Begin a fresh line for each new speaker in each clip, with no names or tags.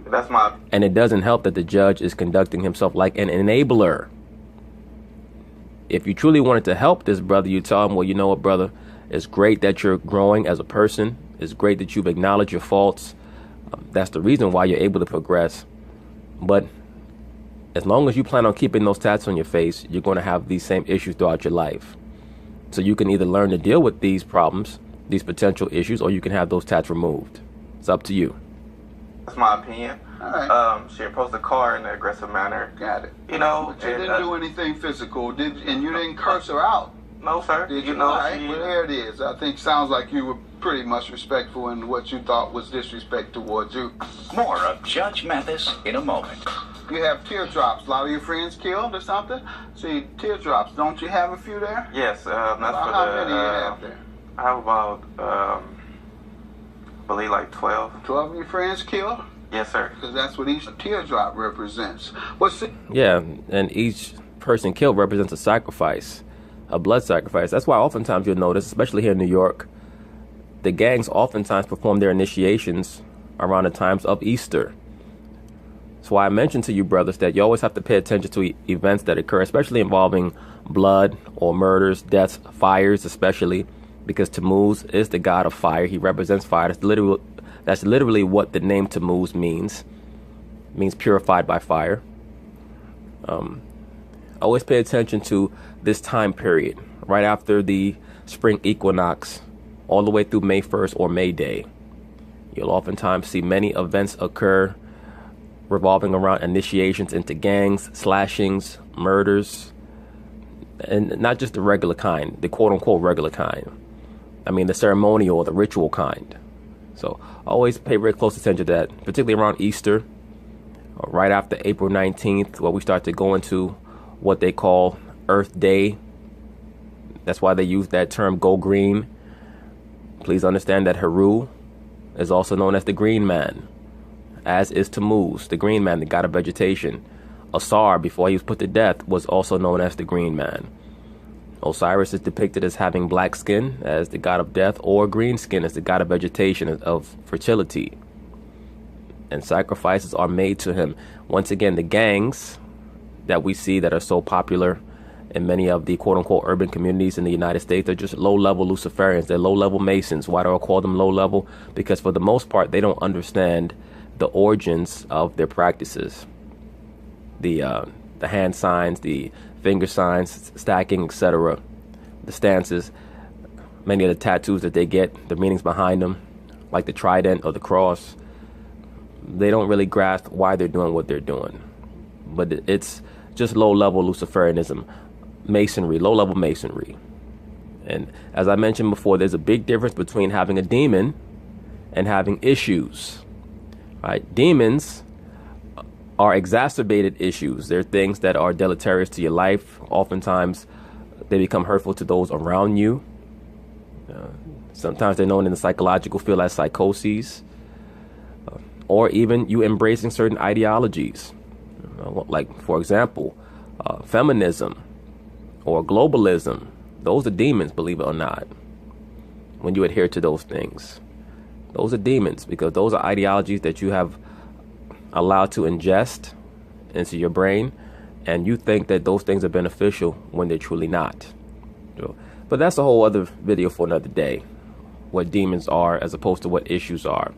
That's my...
And it doesn't help that the judge is conducting himself like an enabler. If you truly wanted to help this brother, you tell him, well, you know what, brother, it's great that you're growing as a person. It's great that you've acknowledged your faults. That's the reason why you're able to progress. But as long as you plan on keeping those tats on your face, you're going to have these same issues throughout your life. So you can either learn to deal with these problems, these potential issues, or you can have those tats removed. It's up to you.
That's my opinion.
All right.
She approached the car in an aggressive manner.
Got it.
You know,
But you didn't do anything physical, and you didn't curse her out.
No, sir.
Did you?
You know,
All right. Well, there it is. I think sounds like you were pretty much respectful in what you thought was disrespect towards you.
More of Judge Mathis in a moment.
You have teardrops. A lot of your friends killed or something? See, teardrops. Don't you have a few there?
Yes, that's for
How many you have there?
I have about, I believe like 12.
12 of your friends killed?
Yes, sir.
Because that's what each teardrop represents. What's it?
Yeah, and each person killed represents a sacrifice, a blood sacrifice. That's why oftentimes you'll notice, especially here in New York, the gangs oftentimes perform their initiations around the times of Easter. That's why I mentioned to you, brothers, that you always have to pay attention to events that occur, especially involving blood or murders, deaths, fires, especially because Tammuz is the god of fire. He represents fire. That's literally what the name Tammuz means. It means purified by fire. Always pay attention to this time period, right after the spring equinox, all the way through May 1st or May Day. You'll oftentimes see many events occur revolving around initiations into gangs, slashings, murders, and not just the regular kind, the quote-unquote regular kind. I mean the ceremonial or the ritual kind. So always pay very close attention to that, particularly around Easter, right after April 19th, where we start to go into what they call Earth Day. That's why they use that term, go green. Please understand that Heru is also known as the Green Man, as is Tammuz, the Green Man, the god of vegetation. Asar, before he was put to death, was also known as the Green Man. Osiris is depicted as having black skin as the god of death, or green skin as the god of vegetation, of fertility. And sacrifices are made to him. Once again, the gangs that we see that are so popular in many of the quote-unquote urban communities in the United States, they're just low-level Luciferians. They're low-level Masons. Why do I call them low-level? Because for the most part, they don't understand the origins of their practices. The hand signs, the finger signs, stacking, etc. The stances, many of the tattoos that they get, the meanings behind them, like the trident or the cross. They don't really grasp why they're doing what they're doing. But it's just low-level Luciferianism, masonry, low-level masonry. And as I mentioned before, there's a big difference between having a demon and having issues. Right? Demons are exacerbated issues. They're things that are deleterious to your life. Oftentimes, they become hurtful to those around you. Sometimes they're known in the psychological field as psychoses, or even you embracing certain ideologies. Like, for example, feminism or globalism. Those are demons, believe it or not, when you adhere to those things. Those are demons, because those are ideologies that you have allowed to ingest into your brain, and you think that those things are beneficial when they're truly not. But that's a whole other video for another day, what demons are as opposed to what issues are.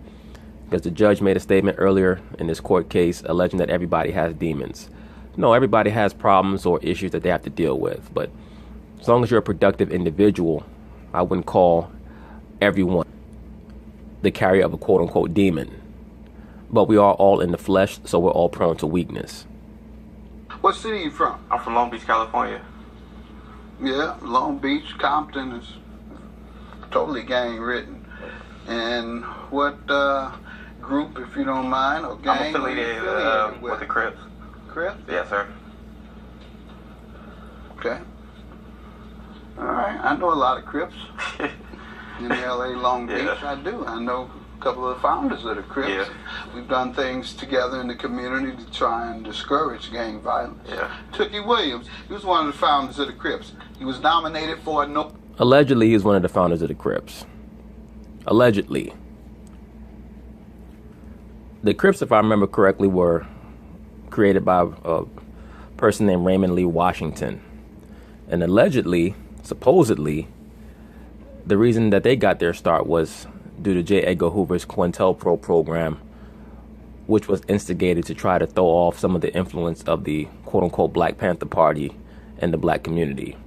Because the judge made a statement earlier in this court case alleging that everybody has demons. No, everybody has problems or issues that they have to deal with. But as long as you're a productive individual, I wouldn't call everyone the carrier of a quote-unquote demon. But we are all in the flesh, so we're all prone to weakness.
What city are you from?
I'm from Long Beach, California.
Yeah, Long Beach, Compton is totally gang-ridden. And what group, if you don't mind, or gang?
I'm affiliated with the Crips.
Crips?
Yes, sir.
Okay. All right, I know a lot of Crips in L.A., Long Beach.
Yeah.
I do. I know a couple of the founders of the Crips.
Yeah.
We've done things together in the community to try and discourage gang violence.
Yeah.
Tookie Williams, he was one of the founders of the Crips. He was nominated for a no.
Allegedly, he's one of the founders of the Crips. Allegedly. The Crips, if I remember correctly, were created by a person named Raymond Lee Washington. And allegedly, supposedly, the reason that they got their start was due to J. Edgar Hoover's COINTELPRO program, which was instigated to try to throw off some of the influence of the quote-unquote Black Panther Party in the black community.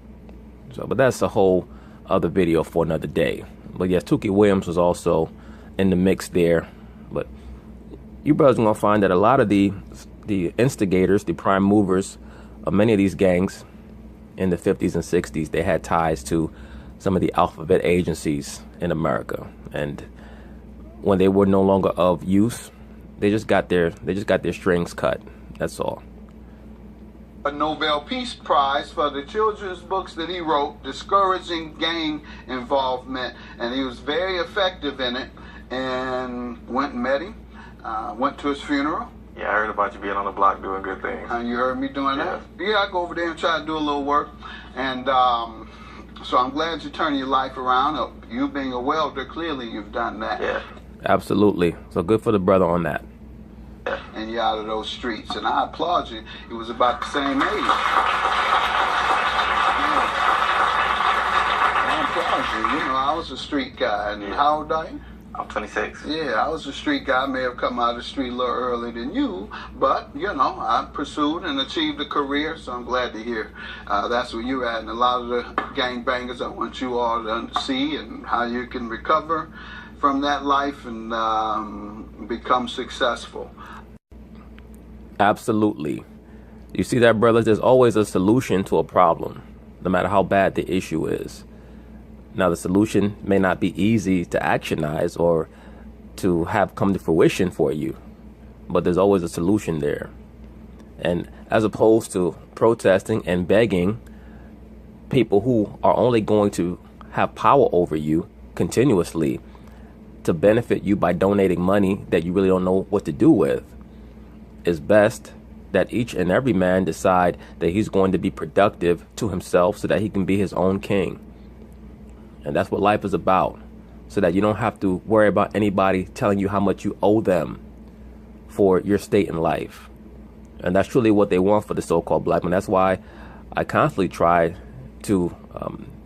So, but that's a whole other video for another day. But yes, Tookie Williams was also in the mix there. But you brothers are going to find that a lot of the instigators, the prime movers of many of these gangs in the 50s and 60s, they had ties to some of the alphabet agencies in America. And when they were no longer of use, they just got their strings cut. That's all.
A Nobel Peace Prize for the children's books that he wrote, discouraging gang involvement, and he was very effective in it. And went and met him, went to his funeral.
Yeah, I heard about you being on the block doing good things.
You heard me doing that? Yeah, I go over there and try to do a little work. And so I'm glad you turned your life around. You being a welder, clearly you've done that.
Yeah.
Absolutely. So good for the brother on that.
And you're out of those streets. And I applaud you. It was about the same age. Yeah. I applaud you. You know, I was a street guy. And how old are you?
I'm 26.
Yeah, I was a street guy. I may have come out of the street a little earlier than you, but, you know, I pursued and achieved a career, so I'm glad to hear that's where you're at. And a lot of the gangbangers, I want you all to see and how you can recover from that life and become successful.
Absolutely. You see that, brothers? There's always a solution to a problem, no matter how bad the issue is. Now, the solution may not be easy to actionize or to have come to fruition for you, but there's always a solution there. And as opposed to protesting and begging people who are only going to have power over you continuously to benefit you by donating money that you really don't know what to do with, it's best that each and every man decide that he's going to be productive to himself so that he can be his own king. And that's what life is about, so that you don't have to worry about anybody telling you how much you owe them for your state in life. And that's truly what they want for the so-called black man. That's why I constantly try to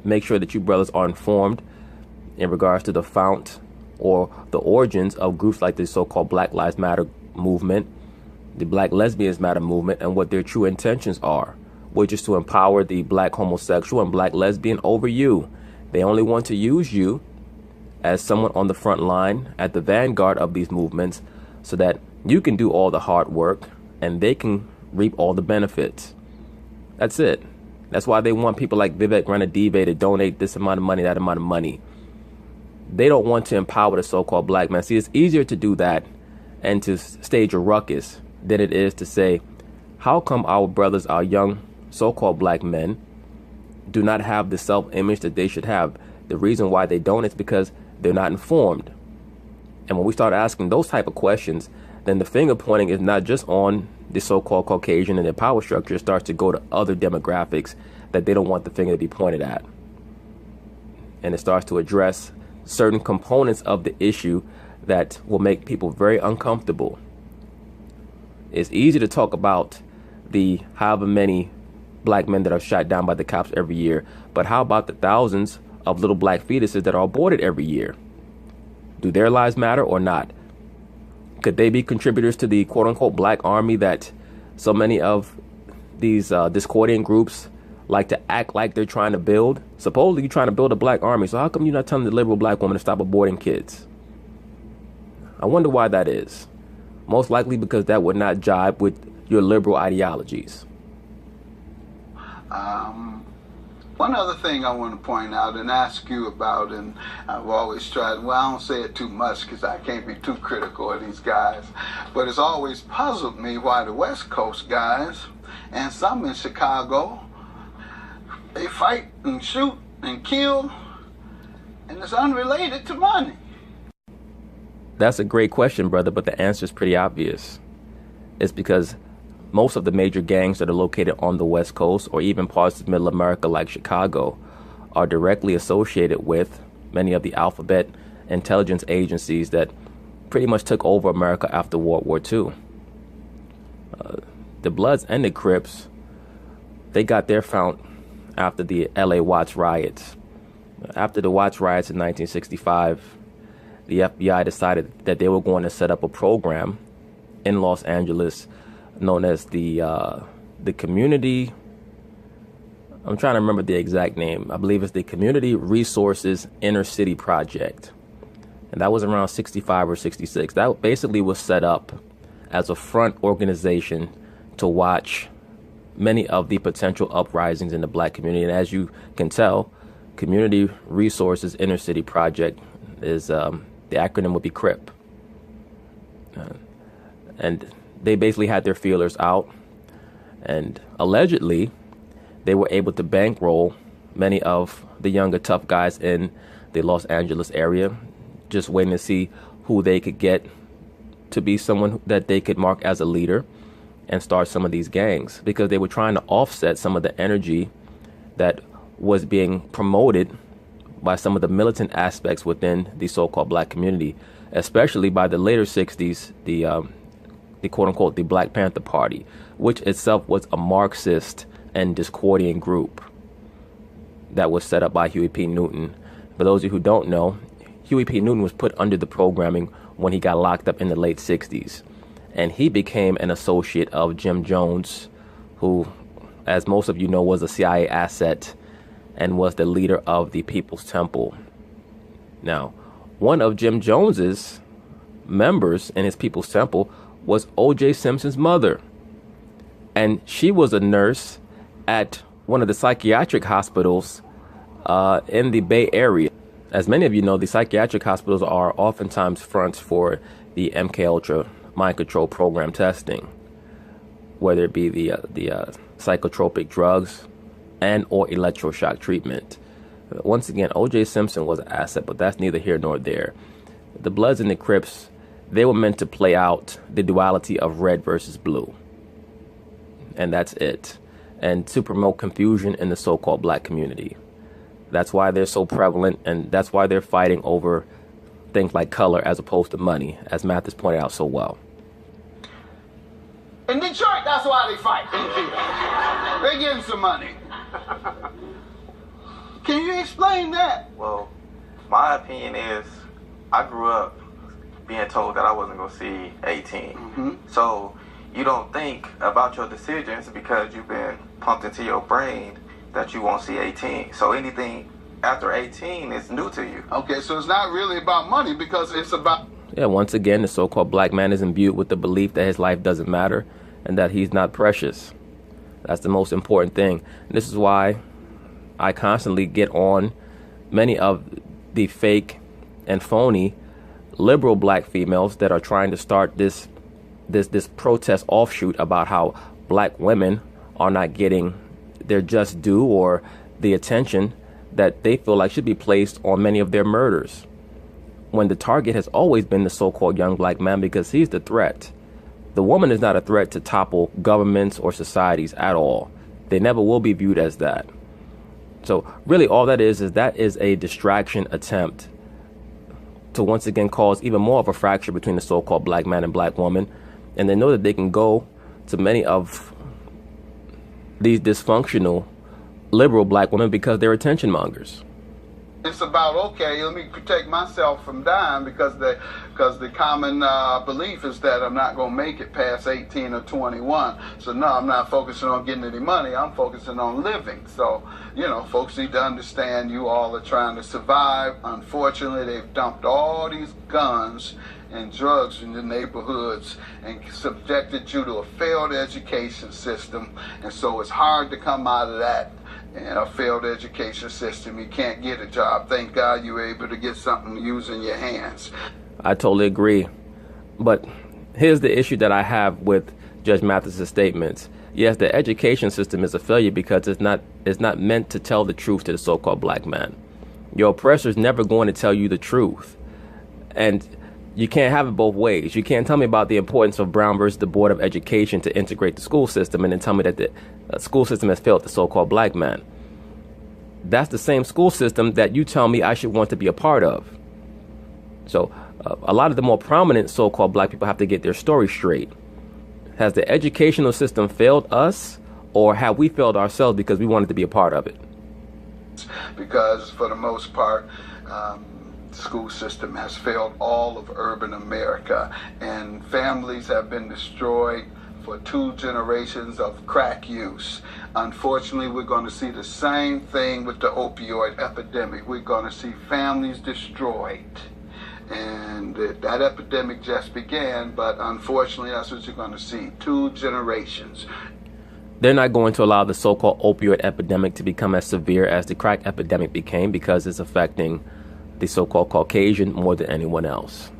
make sure that you brothers are informed in regards to the fount or the origins of groups like the so-called Black Lives Matter movement, the Black Lesbians Matter movement, and what their true intentions are, which is to empower the black homosexual and black lesbian over you. They only want to use you as someone on the front line at the vanguard of these movements so that you can do all the hard work and they can reap all the benefits. That's it. That's why they want people like Vivek Ranadive to donate this amount of money, that amount of money. They don't want to empower the so-called black man. See, it's easier to do that and to stage a ruckus than it is to say, how come our brothers, our young so-called black men, do not have the self-image that they should have? The reason why they don't is because they're not informed. And when we start asking those type of questions, then the finger pointing is not just on the so-called Caucasian and their power structure. It starts to go to other demographics that they don't want the finger to be pointed at. And it starts to address certain components of the issue that will make people very uncomfortable. It's easy to talk about the however many black men that are shot down by the cops every year, but how about the thousands of little black fetuses that are aborted every year? Do their lives matter or not? Could they be contributors to the quote-unquote black army that so many of these discordant groups like to act like they're trying to build? Supposedly you're trying to build a black army, so how come you're not telling the liberal black woman to stop aborting kids? I wonder why that is. Most likely because that would not jibe with your liberal ideologies.
One other thing I want to point out and ask you about, and I've always tried, well, I don't say it too much because I can't be too critical of these guys, but it's always puzzled me why the West Coast guys, and some in Chicago, they fight and shoot and kill, and it's unrelated to money.
That's a great question, brother, but the answer is pretty obvious. It's because most of the major gangs that are located on the West Coast or even parts of Middle America like Chicago are directly associated with many of the alphabet intelligence agencies that pretty much took over America after World War II. The Bloods and the Crips, they got their fount after the LA Watts riots. After the Watts riots in 1965, the FBI decided that they were going to set up a program in Los Angeles known as the Community, I'm trying to remember the exact name. I believe it's the Community Resources Inner City Project. And that was around 65 or 66. That basically was set up as a front organization to watch many of the potential uprisings in the black community. And as you can tell, Community Resources Inner City Project is, the acronym would be CRIP. And they basically had their feelers out. And allegedly, they were able to bankroll many of the younger tough guys in the Los Angeles area, just waiting to see who they could get to be someone that they could mark as a leader and start some of these gangs, because they were trying to offset some of the energy that was being promoted by some of the militant aspects within the so-called black community, especially by the later 60s, the quote-unquote the Black Panther Party, which itself was a Marxist and Discordian group that was set up by Huey P. Newton. For those of you who don't know, Huey P. Newton was put under the programming when he got locked up in the late 60s. And he became an associate of Jim Jones, who, as most of you know, was a CIA asset and was the leader of the People's Temple. Now, one of Jim Jones's members in his People's Temple was O.J. Simpson's mother. And she was a nurse at one of the psychiatric hospitals in the Bay Area. As many of you know, the psychiatric hospitals are oftentimes fronts for the MKUltra mind control program testing, whether it be the psychotropic drugs and or electroshock treatment. Once again, O.J. Simpson was an asset, but that's neither here nor there. The Bloods and the Crips, they were meant to play out the duality of red versus blue. And that's it. And to promote confusion in the so-called black community. That's why they're so prevalent, and that's why they're fighting over things like color as opposed to money, as Mathis pointed out so well.
In Detroit, that's why they fight. They getting some money. Can you explain that?
Well, my opinion is I grew up being told that I wasn't going to see 18.
Mm-hmm.
So you don't think about your decisions because you've been pumped into your brain that you won't see 18. So anything after 18 is new to you.
Okay, so it's not really about money because it's about...
Yeah, once again, the so-called black man is imbued with the belief that his life doesn't matter and that he's not precious. That's the most important thing. And this is why I constantly get on many of the fake and phony liberal black females that are trying to start this protest offshoot about how black women are not getting their just due or the attention that they feel like should be placed on many of their murders, when the target has always been the so-called young black man, because he's the threat. The woman is not a threat to topple governments or societies at all. They never will be viewed as that. So really all that is a distraction attempt to once again cause even more of a fracture between the so-called black man and black woman. And they know that they can go to many of these dysfunctional liberal black women because they're attention mongers.
It's about, okay, let me protect myself from dying because the common belief is that I'm not going to make it past 18 or 21. So no, I'm not focusing on getting any money. I'm focusing on living. So, folks need to understand you all are trying to survive. Unfortunately, they've dumped all these guns and drugs in the neighborhoods and subjected you to a failed education system. And so it's hard to come out of that. In a failed education system, you can't get a job. Thank God you were able to get something using your hands.
I totally agree. But here's the issue that I have with Judge Mathis's statements. Yes, the education system is a failure because it's not meant to tell the truth to the so-called black man. Your oppressor is never going to tell you the truth. And you can't have it both ways. You can't tell me about the importance of Brown versus the Board of Education to integrate the school system and then tell me that the school system has failed the so-called black man. That's the same school system that you tell me I should want to be a part of. So A lot of the more prominent so-called black people have to get their story straight. Has the educational system failed us, or have we failed ourselves because we wanted to be a part of it?
Because for the most part, the school system has failed all of urban America, and families have been destroyed for 2 generations of crack use. Unfortunately, we're going to see the same thing with the opioid epidemic. We're going to see families destroyed. And that epidemic just began, but unfortunately, that's what you're going to see. 2 generations.
They're not going to allow the so-called opioid epidemic to become as severe as the crack epidemic became, because it's affecting the so-called Caucasian more than anyone else.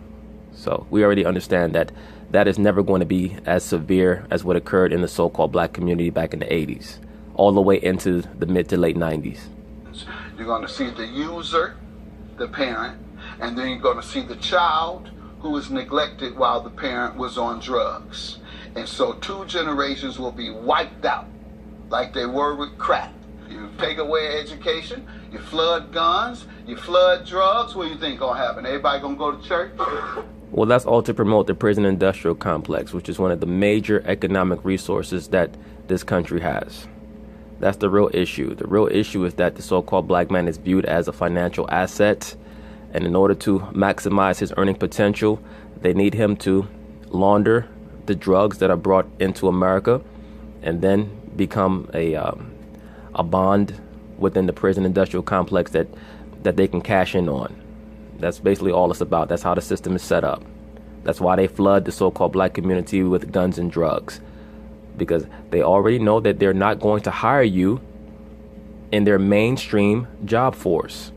So we already understand that that is never going to be as severe as what occurred in the so-called black community back in the 80s, all the way into the mid to late 90s.
You're going to see the user, the parent, and then you're going to see the child who was neglected while the parent was on drugs. And so 2 generations will be wiped out like they were with crack. You take away education, you flood guns, you flood drugs, what do you think gonna happen? Everybody gonna go to church?
Well, that's all to promote the prison industrial complex, which is one of the major economic resources that this country has. That's the real issue. The real issue is that the so-called black man is viewed as a financial asset, and in order to maximize his earning potential, they need him to launder the drugs that are brought into America and then become a bond within the prison industrial complex that they can cash in on. That's basically all it's about. That's how the system is set up. That's why they flood the so-called black community with guns and drugs, because they already know that they're not going to hire you in their mainstream job force.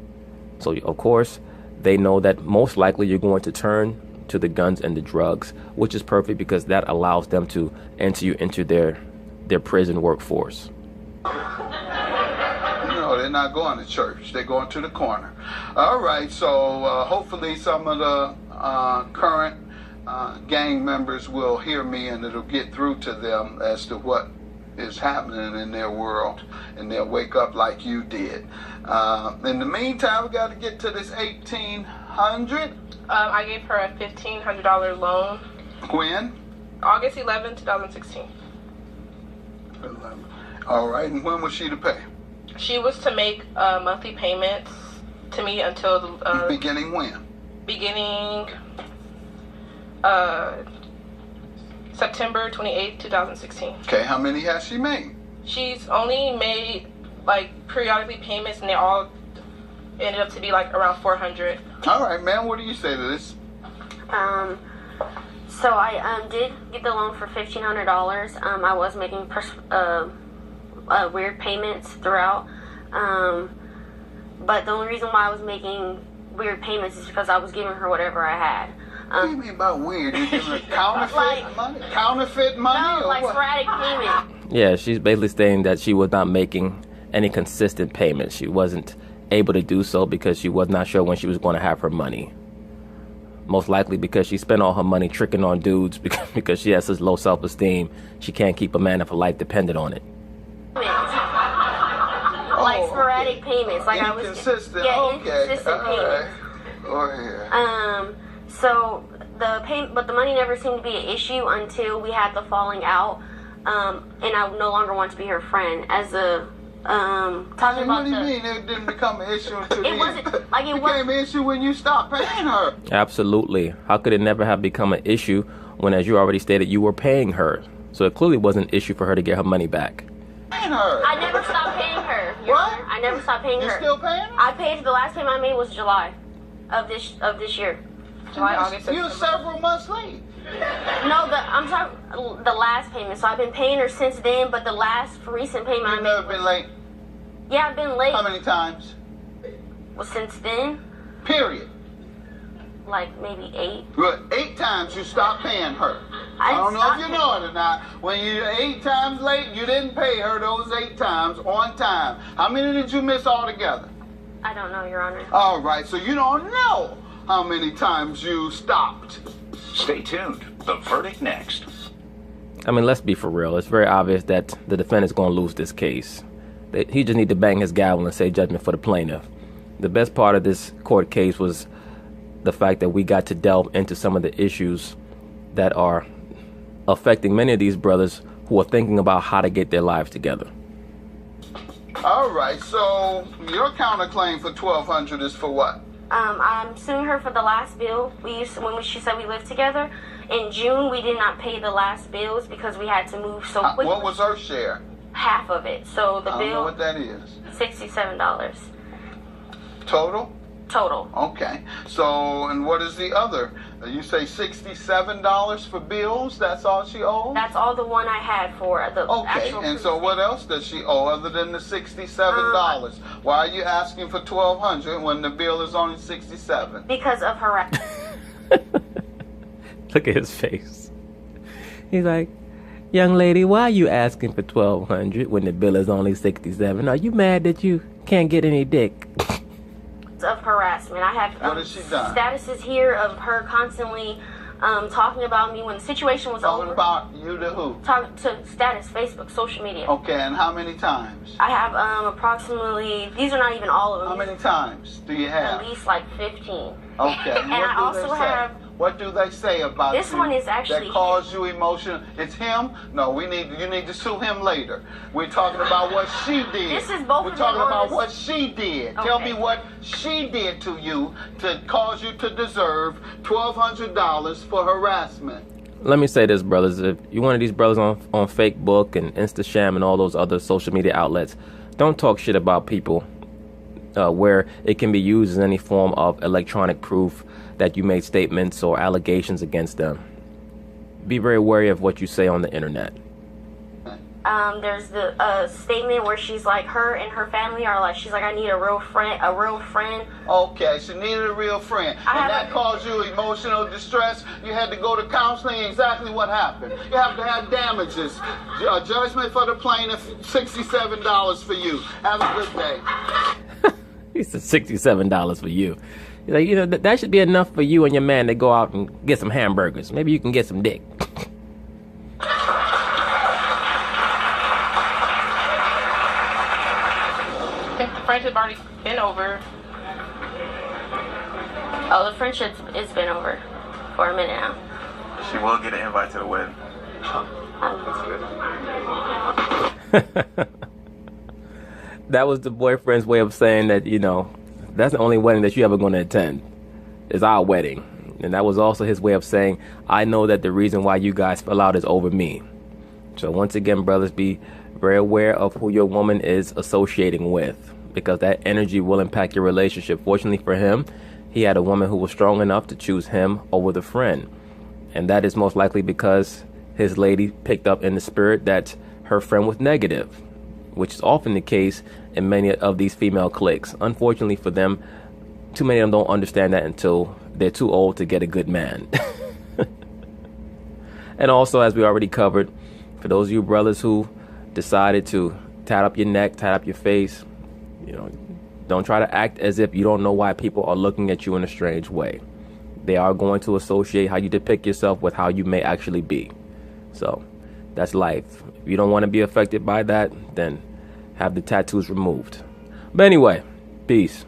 So, of course, they know that most likely you're going to turn to the guns and the drugs, which is perfect because that allows them to enter you into their prison workforce.
No, they're not going to church. They're going to the corner. All right, so hopefully some of the current gang members will hear me, and it'll get through to them as to what is happening in their world, and they'll wake up like you did. In the meantime, we got to get to this $1,800.
I gave her a $1,500 loan.
When?
August 11, 2016.
11. All right, and when was she to pay?
She was to make monthly payments to me until the
Beginning when?
Beginning September 28, 2016.
Okay, how many has she made?
She's only made like periodically payments, and they all ended up to be like around $400.
All right, ma'am, what do you say to this?
So I did get the loan for $1,500. I was making weird payments throughout. But the only reason why I was making weird payments is because I was giving her whatever I had.
What do you mean about weird? You're giving her counterfeit money? Counterfeit money?
No, like sporadic payment.
Yeah, she's basically saying that she was not making any consistent payments. She wasn't able to do so because she was not sure when she was going to have her money. Most likely because she spent all her money tricking on dudes because she has such low self-esteem, she can't keep a man of her life dependent on it.
Like sporadic payments. Like
inconsistent.
Inconsistent payments.
Go ahead.
So the money never seemed to be an issue until we had the falling out, and I no longer want to be her friend. As a talking about
what do you mean it didn't become an issue until
it wasn't like it
became an issue when you stopped paying her?
Absolutely. How could it never have become an issue when, as you already stated, you were paying her? So it clearly wasn't an issue for her to get her money back.
Paying her.
I never stopped paying her. Your Honor. I never stopped paying her.
You still paying her?
I paid her. The last payment I made was July of this year.
July, August,
You're several months late.
No, I'm talking the last payment. So I've been paying her since then, but the last recent payment I
You've
made.
never been late?
Yeah, I've been late.
How many times?
Well, since then,
Period.
like maybe 8.
Good. 8 times you stopped paying her. I don't know if you know it or not. When you're 8 times late, you didn't pay her those 8 times on time. How many did you miss altogether?
I don't know, Your Honor.
All right, so you don't know how many times you stopped.
Stay tuned. The verdict next.
I mean, let's be for real. It's very obvious that the defendant's going to lose this case. He just need to bang his gavel and say judgment for the plaintiff. The best part of this court case was the fact that we got to delve into some of the issues that are affecting many of these brothers who are thinking about how to get their lives together.
All right, so your counterclaim for $1,200 is for what?
I'm suing her for the last bill. She said we lived together. In June, we did not pay the last bills because we had to move so quickly.
What was her share?
Half of it. So the
I
bill.
don't know what that is.
$67
Total?
total.
Okay. So, and what is the other? You say $67 for bills? That's all she owes?
That's all the one I had for the actual.
Okay, and so what else does she owe other than the $67? Why are you asking for $1,200 when the bill is only $67?
Because of harassment.
Look at his face. He's like, young lady, why are you asking for $1,200 when the bill is only $67? Are you mad that you can't get any dick?
Of harassment. I have
what has she done?
Statuses here of her constantly talking about me when the situation was
talking
over.
About you to who?
Talk to status, Facebook, social media.
Okay, and how many times?
I have approximately, these are not even all of them.
How many times do you have?
At least like 15.
Okay,
And I also have.
What do they say about
this
you
one is actually
that caused you emotion? It's him? No, you need to sue him later. We're talking about what she did.
This is both
We're
of
talking
them
about
on
what she did.
Okay.
Tell me what she did to you to cause you to deserve $1,200 for harassment.
Let me say this, brothers. If you're one of these brothers on Facebook and Instasham and all those other social media outlets, don't talk shit about people where it can be used as any form of electronic proof that you made statements or allegations against them. Be very wary of what you say on the internet.
There's the statement where she's like, her and her family are like, she's like, I need a real friend.
Okay, she needed a real friend. And that caused you emotional distress. You had to go to counseling. Exactly what happened. You have to have damages. Judgment for the plaintiff, $67 for you. Have a good day.
He said $67 for you. He's like, you know, that should be enough for you and your man to go out and get some hamburgers. Maybe you can get some dick.
The friendship already been over.
Oh, the friendship has been over for a minute now.
She will get an invite to the wedding.
That was the boyfriend's way of saying that, you know, that's the only wedding that you're ever going to attend is our wedding. And that was also his way of saying, I know that the reason why you guys fell out is over me. So once again, brothers, be very aware of who your woman is associating with, because that energy will impact your relationship. Fortunately for him, he had a woman who was strong enough to choose him over the friend. And that is most likely because his lady picked up in the spirit that her friend was negative, which is often the case in many of these female cliques. Unfortunately for them, too many of them don't understand that until they're too old to get a good man. And also, as we already covered, for those of you brothers who decided to tat up your neck, tat up your face, you know, don't try to act as if you don't know why people are looking at you in a strange way. They are going to associate how you depict yourself with how you may actually be. So that's life. If you don't want to be affected by that, then have the tattoos removed. But anyway, peace.